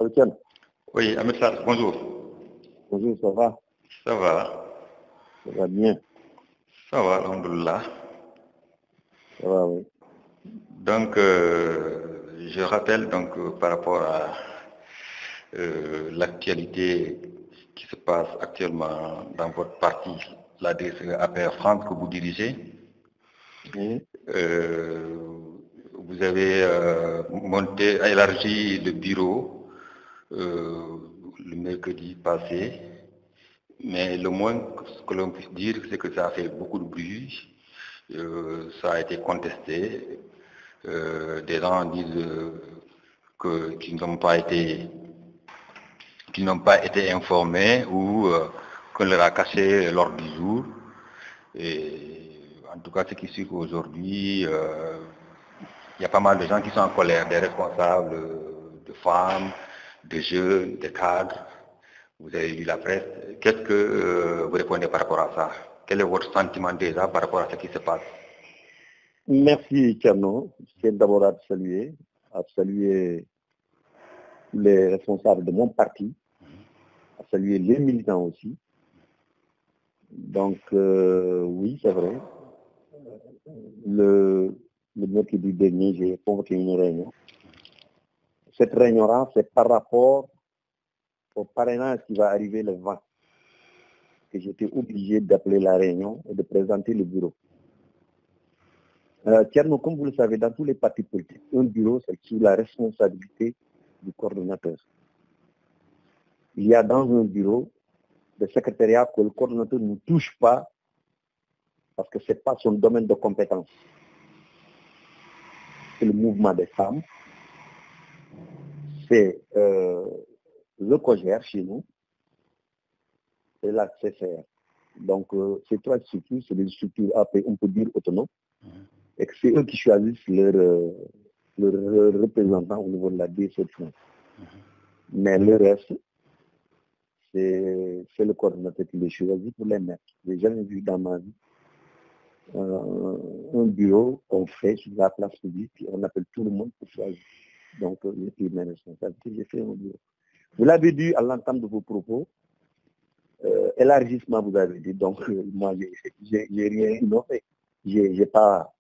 Etienne. Oui, Ahmed Sarr, bonjour. Bonjour, ça va? Ça va. Ça va bien. Ça va, alhamdoulilah. Ça va, oui. Donc, je rappelle par rapport à l'actualité qui se passe actuellement dans votre parti, la DCE APR France que vous dirigez. Vous avez élargi le bureau le mercredi passé, mais le moins que l'on puisse dire, c'est que ça a fait beaucoup de bruit, ça a été contesté. Des gens disent qu'ils n'ont pas été informés ou qu'on leur a caché l'ordre du jour. Et en tout cas, ce qui suit aujourd'hui, il y a pas mal de gens qui sont en colère, des responsables de femmes, de jeunes, des cadres. Vous avez lu la presse. Qu'est-ce que vous répondez par rapport à ça? Quel est votre sentiment déjà par rapport à ce qui se passe? Merci, Tcherno. Je tiens d'abord à saluer tous les responsables de mon parti, à saluer les militants aussi. Donc, oui, c'est vrai. Le mercredi dernier, j'ai convoqué une réunion. Cette réunion-là, c'est par rapport au parrainage qui va arriver le 20, que j'étais obligé d'appeler la réunion et de présenter le bureau. Tierno, comme vous le savez, dans tous les partis politiques, un bureau, c'est sous la responsabilité du coordonnateur. Il y a dans un bureau de secrétariat que le coordonnateur ne touche pas parce que ce n'est pas son domaine de compétence. C'est le mouvement des femmes, c'est le COGER chez nous, et la CCR. Donc, ces trois structures, c'est des structures, on peut dire, autonomes, et que c'est eux qui choisissent leur représentant au niveau de la DCF. Mais le reste, c'est le coordonnateur qui les choisit pour les mettre. Je n'ai jamais vu dans ma vie un bureau qu'on fait sur la place publique, puis on appelle tout le monde pour choisir. Donc, j'ai pris mes responsabilités, j'ai fait un bureau. Vous l'avez dit à l'entame de vos propos, élargissement, vous avez dit, donc moi, j'ai rien innové. J'ai pas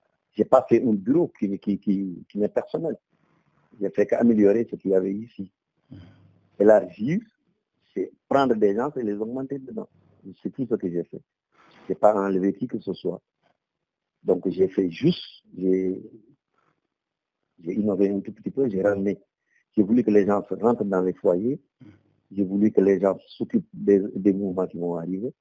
fait un bureau qui n'est personnel. J'ai fait qu'améliorer ce qu'il y avait ici. Élargir, c'est prendre des gens et les augmenter dedans. C'est tout ce que j'ai fait. Je n'ai pas enlevé qui que ce soit. Donc j'ai fait juste, j'ai innové un tout petit peu, j'ai ramené. J'ai voulu que les gens se rentrent dans les foyers. J'ai voulu que les gens s'occupent des mouvements qui vont arriver.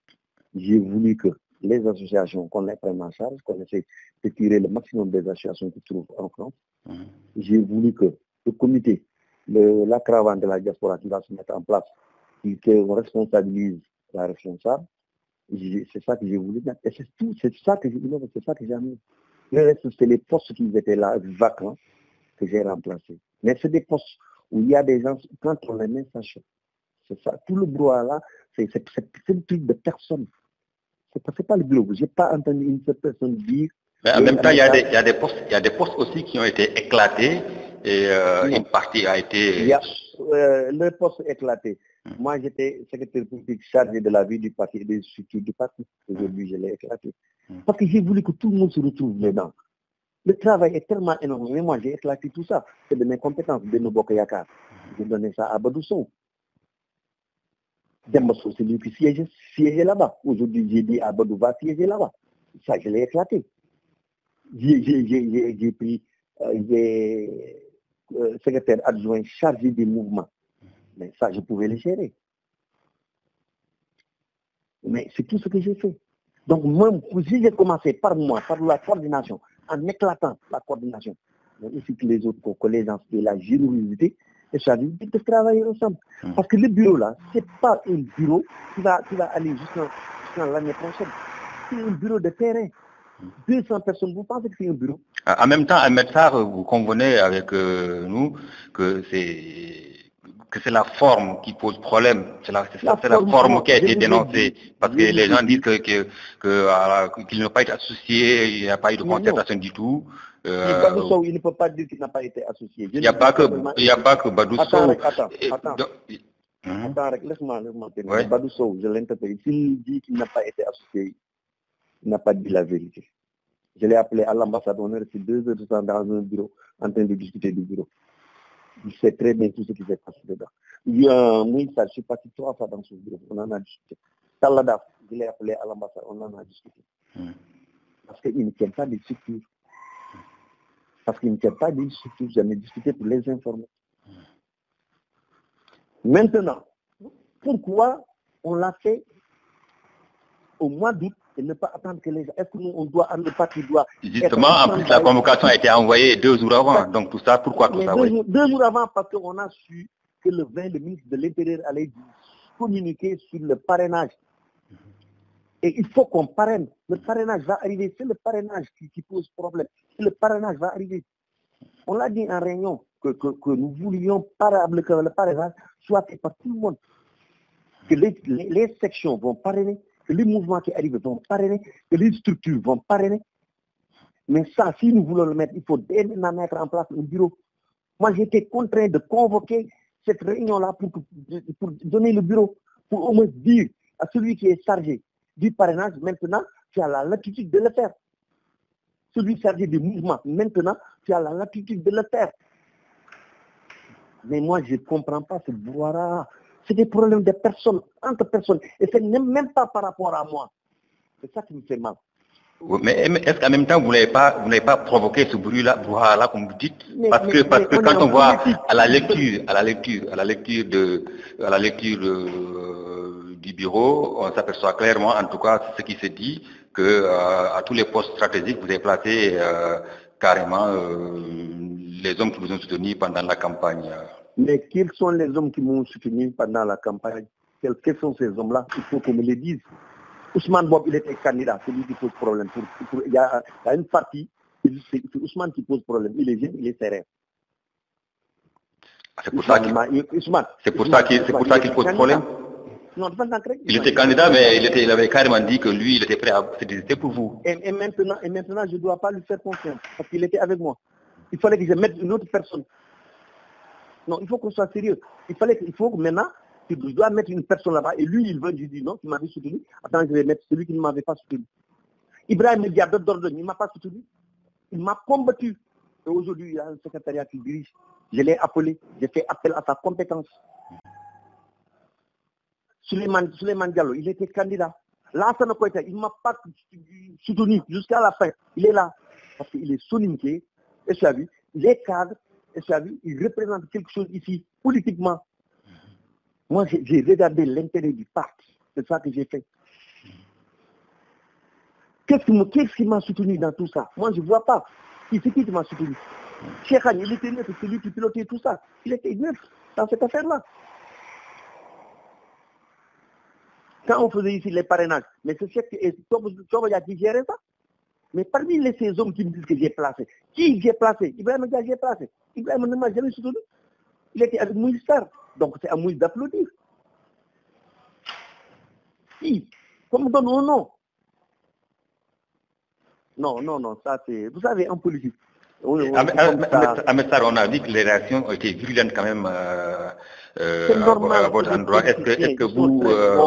J'ai voulu que les associations, qu'on les prenne en charge, qu'on essaie de tirer le maximum des associations qui se trouvent en France. J'ai voulu que le comité, la caravane de la diaspora qui va se mettre en place, qu'on responsabilise la responsable. C'est ça que j'ai voulu mettre. Et c'est tout, c'est ça que j'ai voulu, c'est ça que j'ai amené. Le reste, c'est les postes qui étaient là, vacants, que j'ai remplacés. Mais c'est des postes où il y a des gens, quand on les met, ça choque. C'est ça. Tout le brouhaha là, c'est le truc de personne. C'est pas le bureau. Je n'ai pas entendu une seule personne dire. Mais en même temps, il y a des postes aussi qui ont été éclatés et une partie a été. Il y a le poste éclaté. Moi, j'étais secrétaire politique chargé de la vie du parti et des structures du parti. Aujourd'hui, je l'ai éclaté. Parce que j'ai voulu que tout le monde se retrouve dedans. Le travail est tellement énorme. Mais moi, j'ai éclaté tout ça. C'est de mes compétences, de nos Bokoyaka. J'ai donné ça à Badousson. Dembasso, c'est lui qui siégeait là-bas. Aujourd'hui, j'ai dit à Badou va siéger là-bas. Ça, je l'ai éclaté. J'ai pris secrétaire adjoint chargé des mouvements. Mais ça, je pouvais les gérer. Mais c'est tout ce que j'ai fait. Donc, moi, si j'ai commencé par moi, par la coordination, en éclatant la coordination, mais aussi que les autres, que les gens, c'est la générosité, et ça veut dire de travailler ensemble. Parce que le bureau là, c'est pas un bureau qui va aller jusqu'à l'année prochaine. C'est un bureau de terrain. 200 personnes, vous pensez que c'est un bureau? En même temps, Ahmed Sarr, vous convenez avec nous que c'est la forme qui pose problème. C'est la forme qui a été dénoncée. Parce que les gens disent qu'ils n'ont pas été associés, il n'y a pas eu de concertation du tout. Badou Sow, il ne peut pas dire qu'il n'a pas été associé. Il n'y a pas que Badou Sow. Attends, laisse-moi terminer. Ouais. Badou Sow, je l'interpelle. S'il dit qu'il n'a pas été associé, il n'a pas dit la vérité. Je l'ai appelé à l'ambassade, on est resté 2 heures de temps dans un bureau, en train de discuter du bureau. Il sait très bien tout ce qui s'est passé dedans. Moi, je suis parti 3 fois dans ce bureau, on en a discuté. Taladaf, je l'ai appelé à l'ambassade, on en a discuté. Parce qu'il ne tient pas des structures. J'en ai discuté pour les informer. Maintenant, pourquoi on l'a fait au mois d'août et ne pas attendre que les gens... Est-ce que nous, on doit, le parti doit... Justement, en plus, la convocation a été envoyée 2 jours avant. Donc tout ça, pourquoi tout ça? 2 jours avant, parce qu'on a su que le 20, le ministre de l'Intérieur allait communiquer sur le parrainage. Et il faut qu'on parraine. Le parrainage va arriver. C'est le parrainage qui pose problème. Le parrainage va arriver. On l'a dit en réunion que nous voulions que le parrainage soit fait par tout le monde. Que les sections vont parrainer, que les mouvements qui arrivent vont parrainer, que les structures vont parrainer. Mais ça, si nous voulons le mettre, il faut maintenant mettre en place un bureau. Moi, j'étais contraint de convoquer cette réunion-là pour donner le bureau, pour au moins dire à celui qui est chargé du parrainage, maintenant, tu as la latitude de le faire. Celui chargé du mouvement, maintenant, tu as la latitude de le faire. Mais moi, je ne comprends pas ce brouhaha. C'est des problèmes de personnes, entre personnes. Et c'est même pas par rapport à moi. C'est ça qui me fait mal. Mais est-ce qu'en même temps, vous n'avez pas provoqué ce brouhaha-là, comme vous dites? Parce que quand on voit à la lecture du bureau, on s'aperçoit clairement, en tout cas, ce qui se dit, que à tous les postes stratégiques, vous avez placé carrément les hommes qui vous ont soutenu pendant la campagne. Mais quels sont les hommes qui m'ont soutenu pendant la campagne? Quels sont ces hommes-là? Il faut qu'on me les dise. Ousmane Bob, il était candidat, c'est lui qui pose problème. Il y a une partie, c'est Ousmane qui pose problème. Il est jeune, il est serein. C'est pour ça qu'il pose problème. Non, il était candidat, mais il avait carrément dit que lui, il était prêt à se désister pour vous. Et maintenant, je ne dois pas lui faire confiance, parce qu'il était avec moi. Il fallait que je mette une autre personne. Non, il faut qu'on soit sérieux. Il faut que maintenant, je dois mettre une personne là-bas, et lui, il veut, je dis non, tu m'avais soutenu. Attends, je vais mettre celui qui ne m'avait pas soutenu. Ibrahim Diab d'ordre, il ne m'a pas soutenu. Il m'a combattu. Et aujourd'hui, il y a un secrétariat qui dirige. Je l'ai appelé, j'ai fait appel à sa compétence. Suleiman Diallo, il était candidat. Lassana Koïta, il ne m'a pas soutenu jusqu'à la fin. Il est là. Parce qu'il est soninké, et tu as vu, il est cadre, et tu as vu, il représente quelque chose ici, politiquement. Moi, j'ai regardé l'intérêt du parti. C'est ça que j'ai fait. Qu'est-ce qui m'a soutenu dans tout ça? Moi, je ne vois pas. C'est qui m'a soutenu? Cheikh Khan, il était neutre, c'est lui qui pilotait tout ça. Il était neutre dans cette affaire-là. Quand on faisait ici les parrainages, mais c'est Cheikh qui gérait ça. Mais parmi ces hommes qui me disent que j'ai placé, qui j'ai placé? Ibrahim Dia, j'ai placé. Ibrahim ne m'a jamais soutenu. Il était avec Moïse Sarr. Donc c'est à Moïse d'applaudir. Si, comme on donne un nom. Non, ça c'est... Vous savez, en politique... Ahmed Sarr, on a dit que les réactions ont été virulentes quand même à votre endroit. Est-ce que vous,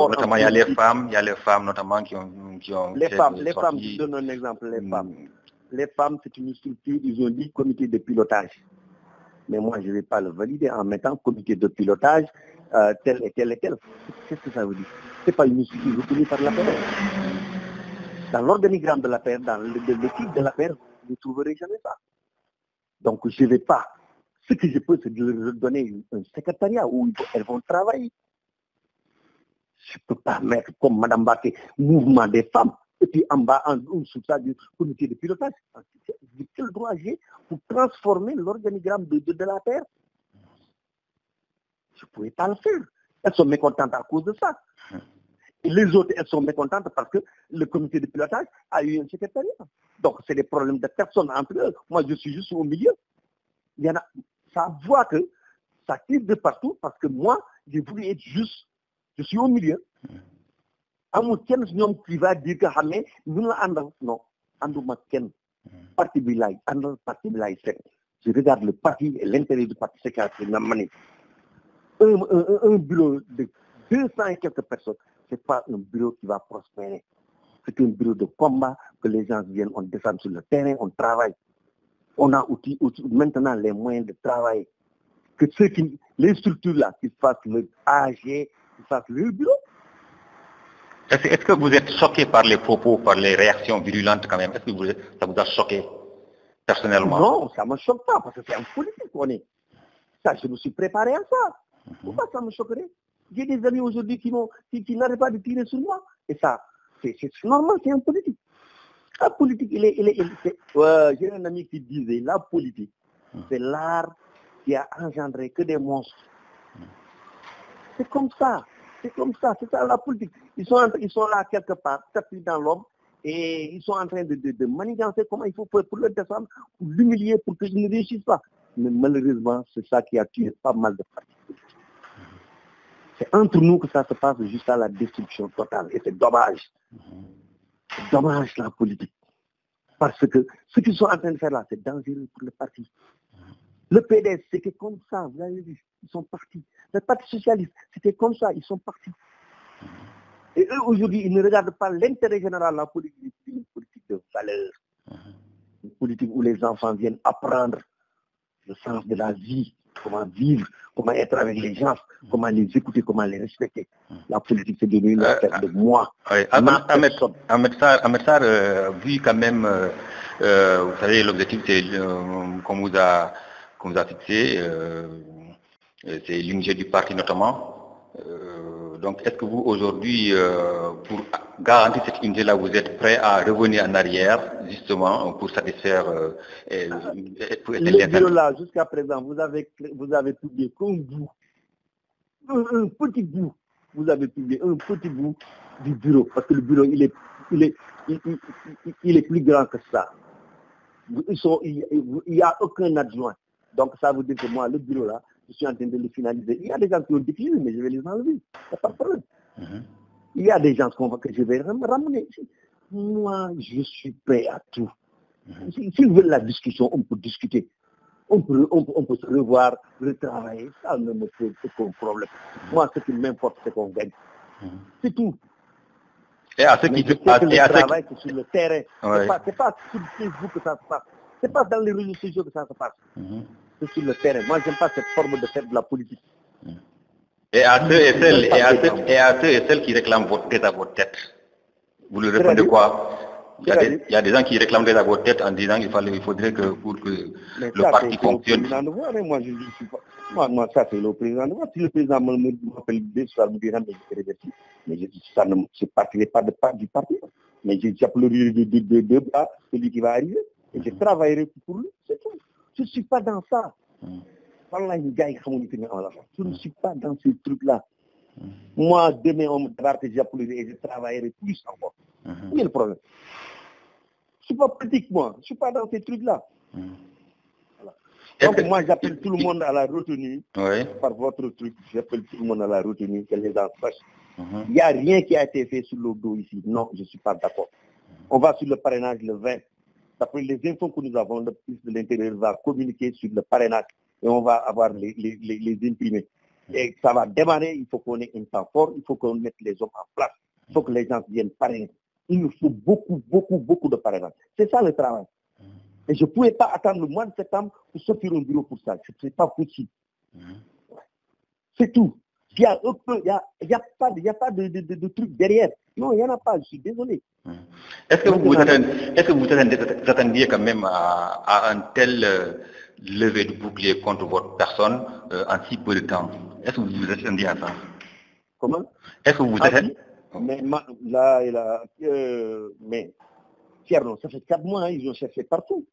notamment, il y a les femmes notamment qui ont les femmes, je donne un exemple, les femmes, c'est une structure, ils ont dit comité de pilotage. Mais moi, je ne vais pas le valider en mettant comité de pilotage tel et tel et tel. Qu'est-ce que ça veut dire? Ce n'est pas une structure reconnue par la paix. Dans l'organigramme de la paix, dans l'équipe de la paix, vous ne trouverez jamais ça. Donc, je ne vais pas. Ce que je peux, c'est de leur donner un secrétariat où elles vont travailler. Je ne peux pas mettre comme Mme Baké, mouvement des femmes, et puis en bas, en dessous ça, du comité de pilotage. Quel droit j'ai pour transformer l'organigramme de la terre? Je ne pouvais pas le faire. Elles sont mécontentes à cause de ça. Et les autres, elles sont mécontentes parce que le comité de pilotage a eu un secrétariat. Donc, c'est des problèmes de personnes entre eux. Moi, je suis juste au milieu. Il y en a, ça voit que ça tire de partout parce que moi, j'ai voulu être juste. Je suis au milieu. Amul kenn ñoom qui va dire que xam ne ñun la àndal non ànduma kenn parti Bilay, je regarde le parti et l'intérêt du parti, c'est qu'un bureau de 200 et quelques personnes, c'est pas un bureau qui va prospérer. C'est un bureau de combat que les gens viennent, on descend sur le terrain, on travaille. On a maintenant les moyens de travailler. Que les structures-là, qui fassent le AG, qui fassent le bureau. Est-ce que vous êtes choqué par les propos, par les réactions virulentes quand même? Est-ce que ça vous a choqué personnellement? Non, ça ne me choque pas, parce que c'est en politique qu'on est. Ça, je me suis préparé à ça. Pourquoi ça me choquerait? J'ai des amis aujourd'hui qui n'arrêtent pas de tirer sur moi. Et ça, c'est normal, c'est en politique. La politique, j'ai un ami qui disait, la politique, c'est l'art qui a engendré que des monstres. C'est comme ça. C'est ça la politique. Ils sont là quelque part, tapis dans l'homme, et ils sont en train de manigancer comment il faut faire pour le descendre, pour l'humilier, pour qu'ils ne réussissent pas. Mais malheureusement, c'est ça qui a tué pas mal de partis politiques. C'est entre nous que ça se passe jusqu'à la destruction totale. Et c'est dommage. C'est dommage la politique. Parce que ce qu'ils sont en train de faire là, c'est dangereux pour le parti. Le PDS, c'était comme ça, vous avez vu, ils sont partis. Le Parti Socialiste, c'était comme ça, ils sont partis. Et eux, aujourd'hui, ils ne regardent pas l'intérêt général de la politique, c'est une politique de valeur. Une politique où les enfants viennent apprendre le sens de la vie, comment vivre, comment être avec les gens, comment les écouter, comment les respecter. La politique, c'est devenu une affaire de moi. Oui. Ahmed Sarr, vu quand même, vous savez, l'objectif, c'est, qu'on vous a fixé, c'est l'unité du parti notamment. Donc, est-ce que vous, aujourd'hui, pour garantir cette unité-là, vous êtes prêt à revenir en arrière, justement, pour satisfaire... le bureau-là, jusqu'à présent, vous avez publié comme vous, un petit bout, vous avez publié un petit bout du bureau, parce que le bureau, il est plus grand que ça. Il n'y a aucun adjoint. Donc, ça veut dire que moi, le bureau-là, je suis en train de le finaliser. Il y a des gens qui ont décliné, mais je vais les enlever. Il n'y a pas de problème. Il y a des gens que je vais ramener. Moi, je suis prêt à tout. S'ils veulent la discussion, on peut discuter. On peut se revoir, retravailler. Ça ne me pose aucun problème. Moi, ce qui m'importe, c'est qu'on gagne. C'est tout. Et à ceux qui... le travail, c'est sur le terrain. Ouais. C'est pas sur Facebook que ça se passe. C'est pas dans les réseaux sociaux que ça se passe. C'est sur le terrain. Moi, j'aime pas cette forme de faire de la politique. Et à ceux et celles qui réclament votre tête à votre tête, vous leur répondez quoi? Il y a des gens qui réclament tête à votre tête en disant qu'il faudrait que pour que le parti fonctionne. Moi, je ne suis pas. Moi, ça, c'est le président de voir. Si le président m'appelle deux soirs, me dira, mais je serai remercié. Mais ça ne partirait pas du parti. Mais j'appellerai de deux bras celui qui va arriver. Et je travaillerai pour lui. C'est tout. Je ne suis pas dans ça. Je ne suis pas dans ces trucs-là. Moi, demain, on me débarque, j'appellerai et je travaillerai plus encore. Où est le problème? Je ne suis pas politique, moi. Je ne suis pas dans ces trucs-là. Voilà. Donc, moi, j'appelle tout le monde à la retenue. Par votre truc, j'appelle tout le monde à la retenue, que les gens sachent. Il n'y a rien qui a été fait sur le dos ici. Non, je ne suis pas d'accord. On va sur le parrainage le 20. D'après les infos que nous avons, le ministre de l'Intérieur va communiquer sur le parrainage et on va avoir les imprimés. Et ça va démarrer, il faut qu'on ait un temps fort, il faut qu'on mette les hommes en place. Il faut que les gens viennent parrainer. Il nous faut beaucoup de parrainage. C'est ça le travail. Et je ne pouvais pas attendre le mois de septembre pour sortir un bureau pour ça. Ce n'est pas possible. C'est tout. Il n'y a pas de truc derrière. Non, il n'y en a pas, je suis désolé. Est-ce que vous attendiez quand même à un tel lever de bouclier contre votre personne en si peu de temps? Est-ce que vous vous attendiez à ça? Comment? Est-ce que vous attendiez? Mais Thierno, ça fait 4 mois, hein, ils ont cherché partout.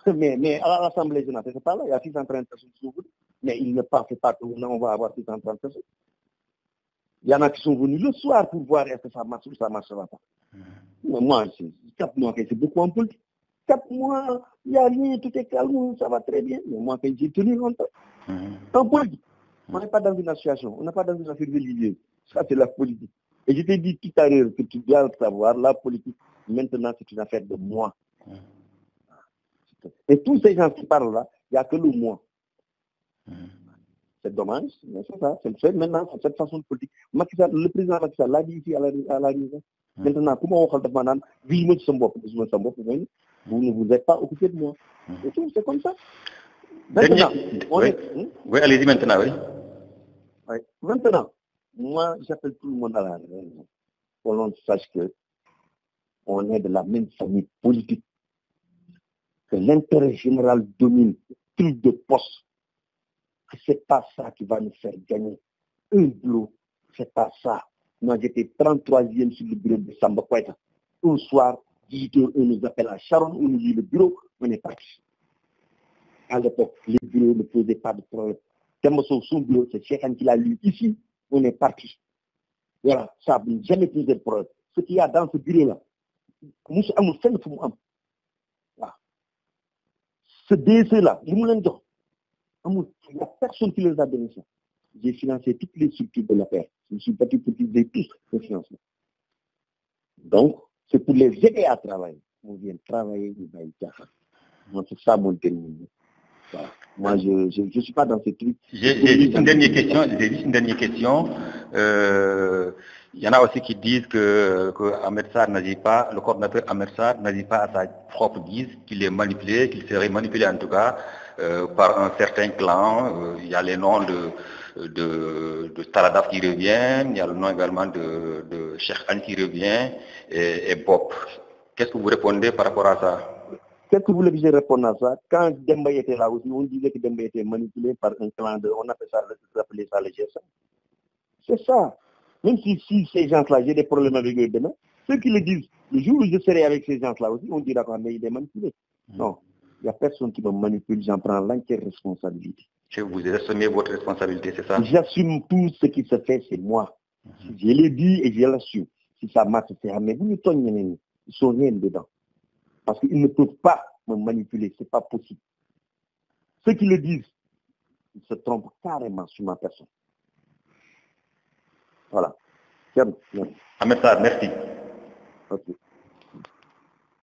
Mais à l'Assemblée générale, c'est pas là, il y a 630 personnes qui sont venues. Mais ils ne pensaient pas qu'on va avoir 630 personnes. Il y en a qui sont venus le soir pour voir est-ce que ça marche ou ça ne marchera pas. Mais moi, 4 mois, c'est beaucoup en politique. 4 mois, il n'y a rien, tout est calme, ça va très bien. Mais moi, j'ai tenu longtemps. En politique, on n'est pas dans une association, on n'est pas dans une affaire religieuse. Ça, c'est la politique. Et je t'ai dit tout à l'heure que tu dois le savoir, la politique, maintenant, c'est une affaire de moi. Et tous ces gens qui parlent là, il n'y a que le moi. C'est dommage, mais c'est ça. C'est maintenant, c'est cette façon de politique. Le président Macky Sall l'a dit ici à la réunion. Maintenant, comment on va dire, vous ne vous êtes pas occupé de moi. Et tout, c'est comme ça. Maintenant, oui, allez-y maintenant, oui. Oui. Maintenant, moi, j'appelle tout le monde à la réunion. Pour l'on sache que on est de la même famille politique. Que l'intérêt général domine, truc de poste. C'est pas ça qui va nous faire gagner un bureau. C'est pas ça. Moi, j'étais 33e sur le bureau de Samba Koueta. Un soir, 18h, on nous appelle à Sharon, on nous dit le bureau, on est parti. À l'époque, les bureaux ne posaient pas de problème. Tellement son bureau, c'est Cheikh qui l'a lu ici, on est parti. Voilà, ça n'a jamais posé de problème. Ce qu'il y a dans ce bureau-là, nous sommes fait ce DC-là, il n'y a personne qui les a donné ça. J'ai financé toutes les structures de la paix. Je me suis battu pour qu'ils aient tous le financement. Donc, c'est pour les aider à travailler. On vient travailler, ils vont être. Moi, c'est ça mon terme. Voilà. Moi, je ne suis pas dans ces trucs. J'ai juste une dernière question. Il y en a aussi qui disent que Ahmed Sarr n'agit pas, le coordinateur Ahmed Sarr n'agit pas à sa propre guise, qu'il est manipulé, qu'il serait manipulé en tout cas par un certain clan. Il y a les noms de Taladaf qui revient, il y a le nom également de Cheikh Anne qui revient et Bob. Qu'est-ce que vous répondez par rapport à ça? Qu'est-ce que vous voulez que je réponde à ça? Quand Demba était là aussi, on disait que Demba était manipulé par un clan on appelait ça les GSM. C'est ça. Même si ces gens-là, j'ai des problèmes avec eux demain, ceux qui le disent, le jour où je serai avec ces gens-là aussi, on dira qu'on il est manipulé. Non, il n'y a personne qui me manipule, j'en prends l'entière responsabilité. Vous assumez votre responsabilité, c'est ça? J'assume tout ce qui se fait, c'est moi. Je l'ai dit et je l'assume. Si ça marche, c'est à mais vous ne tournez, ils ne sont rien dedans. Parce qu'ils ne peuvent pas me manipuler, ce n'est pas possible. Ceux qui le disent, ils se trompent carrément sur ma personne. Voilà. Ahmed Sarr, merci. Ok.